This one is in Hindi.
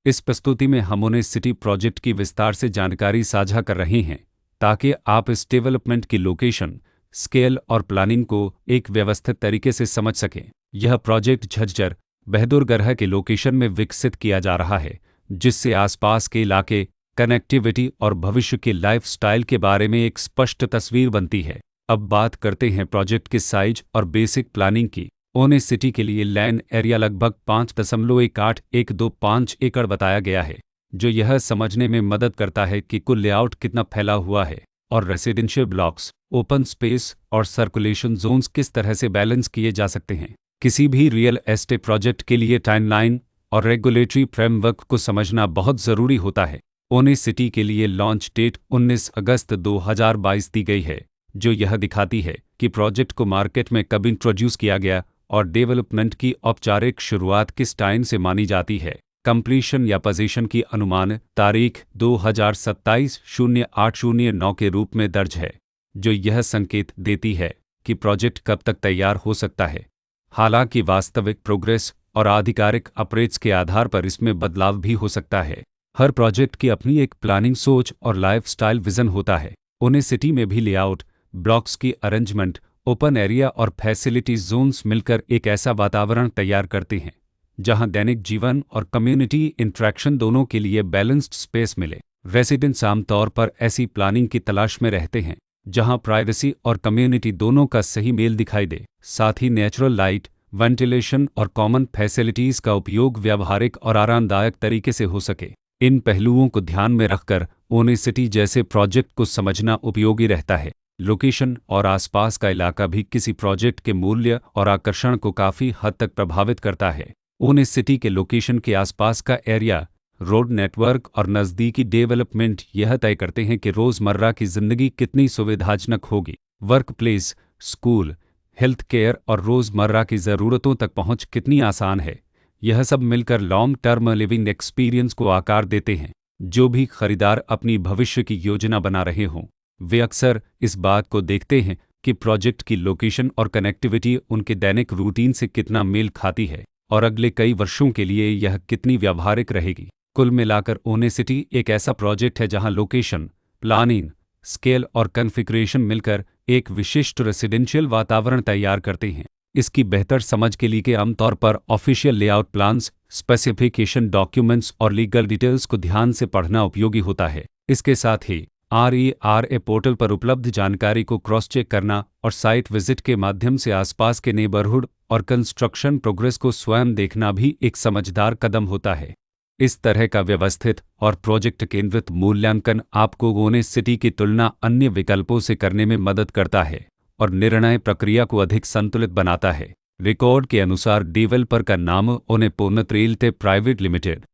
इस प्रस्तुति में हम ओनेस सिटी प्रोजेक्ट की विस्तार से जानकारी साझा कर रहे हैं ताकि आप इस डेवलपमेंट की लोकेशन, स्केल और प्लानिंग को एक व्यवस्थित तरीके से समझ सकें। यह प्रोजेक्ट झज्जर बहादुरगढ़ के लोकेशन में विकसित किया जा रहा है, जिससे आसपास के इलाके, कनेक्टिविटी और भविष्य के लाइफस्टाइल के बारे में एक स्पष्ट तस्वीर बनती है। अब बात करते हैं प्रोजेक्ट के साइज और बेसिक प्लानिंग की। ओनेस सिटी के लिए लैंड एरिया लगभग 5.18125 एकड़ बताया गया है, जो यह समझने में मदद करता है कि कुल लेआउट कितना फैला हुआ है और रेसिडेंशियल ब्लॉक्स, ओपन स्पेस और सर्कुलेशन जोन्स किस तरह से बैलेंस किए जा सकते हैं। किसी भी रियल एस्टेट प्रोजेक्ट के लिए टाइमलाइन और रेगुलेटरी फ्रेमवर्क को समझना बहुत ज़रूरी होता है। ओनेस सिटी के लिए लॉन्च डेट 19 अगस्त 2022 दी गई है, जो यह दिखाती है कि प्रोजेक्ट को मार्केट में कब इंट्रोड्यूस किया गया और डेवलपमेंट की औपचारिक शुरुआत किस टाइम से मानी जाती है। कंप्लीशन या पोजीशन की अनुमान तारीख 2027-08-09 के रूप में दर्ज है, जो यह संकेत देती है कि प्रोजेक्ट कब तक तैयार हो सकता है। हालांकि वास्तविक प्रोग्रेस और आधिकारिक अपडेट्स के आधार पर इसमें बदलाव भी हो सकता है। हर प्रोजेक्ट की अपनी एक प्लानिंग सोच और लाइफस्टाइल विजन होता है। ओनेस सिटी में भी लेआउट, ब्लॉक्स की अरेंजमेंट, ओपन एरिया और फैसिलिटीज जोन्स मिलकर एक ऐसा वातावरण तैयार करते हैं जहां दैनिक जीवन और कम्युनिटी इंटरेक्शन दोनों के लिए बैलेंस्ड स्पेस मिले। रेसिडेंट्स आमतौर पर ऐसी प्लानिंग की तलाश में रहते हैं जहां प्राइवेसी और कम्युनिटी दोनों का सही मेल दिखाई दे। साथ ही नेचुरल लाइट, वेंटिलेशन और कॉमन फैसिलिटीज का उपयोग व्यावहारिक और आरामदायक तरीके से हो सके। इन पहलुओं को ध्यान में रखकर ओनेस सिटी जैसे प्रोजेक्ट को समझना उपयोगी रहता है। लोकेशन और आसपास का इलाका भी किसी प्रोजेक्ट के मूल्य और आकर्षण को काफ़ी हद तक प्रभावित करता है। ओनेस सिटी के लोकेशन के आसपास का एरिया, रोड नेटवर्क और नज़दीकी डेवलपमेंट यह तय करते हैं कि रोज़मर्रा की ज़िंदगी कितनी सुविधाजनक होगी। Work place, school, health care और रोज़मर्रा की ज़रूरतों तक पहुँच कितनी आसान है। यह सब मिलकर लॉन्ग टर्म लिविंग एक्सपीरियंस को आकार देते हैं। जो भी खरीदार अपनी भविष्य की योजना बना रहे हों, वे अक्सर इस बात को देखते हैं कि प्रोजेक्ट की लोकेशन और कनेक्टिविटी उनके दैनिक रूटीन से कितना मेल खाती है और अगले कई वर्षों के लिए यह कितनी व्यावहारिक रहेगी। कुल मिलाकर ओनेस सिटी एक ऐसा प्रोजेक्ट है जहां लोकेशन, प्लानिंग, स्केल और कॉन्फ़िगरेशन मिलकर एक विशिष्ट रेसिडेंशियल वातावरण तैयार करते हैं। इसकी बेहतर समझ के लिए आमतौर पर official layout plans, specification documents और लीगल डिटेल्स को ध्यान से पढ़ना उपयोगी होता है। इसके साथ ही RERA पोर्टल पर उपलब्ध जानकारी को क्रॉस चेक करना और साइट विजिट के माध्यम से आसपास के नेबरहुड और कंस्ट्रक्शन प्रोग्रेस को स्वयं देखना भी एक समझदार कदम होता है। इस तरह का व्यवस्थित और प्रोजेक्ट केंद्रित मूल्यांकन आपको ओनेस सिटी की तुलना अन्य विकल्पों से करने में मदद करता है और निर्णय प्रक्रिया को अधिक संतुलित बनाता है। रिकॉर्ड के अनुसार डेवलपर का नाम ओनेस रियल्टी प्राइवेट लिमिटेड